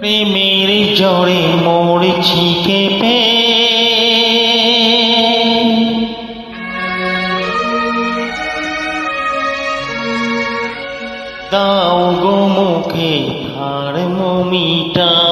প্রেমের জ্বরে মরছি কেঁপে, দাও গো মুখে থার্মোমিটার।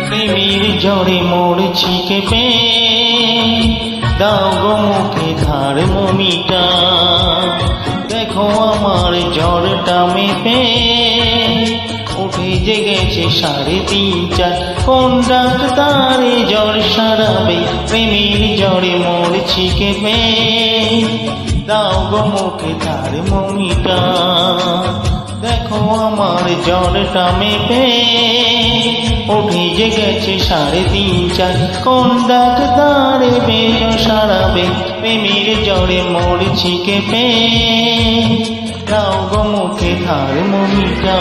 প্রেমের জ্বরে মরছি কেঁপে, দাও গো মুখে থার্মোমিটার। দেখো আমার জ্বরটা মেপে, উঠে জেগেছে 3.5-4। কোন ডাক্তারে জ্বর সারাবে, প্রেমের জ্বরে মরছি কেঁপে, দাও গো মুখে থার্মোমিটার। দেখো আমার জ্বরটা মেপে, উঠে জেগেছে 3.5-4। কোন ডাক্তারে বেশ সারাবে, প্রেমের জ্বরে মরছি কেঁপে, দাও গো মুখে থার্মোমিটার।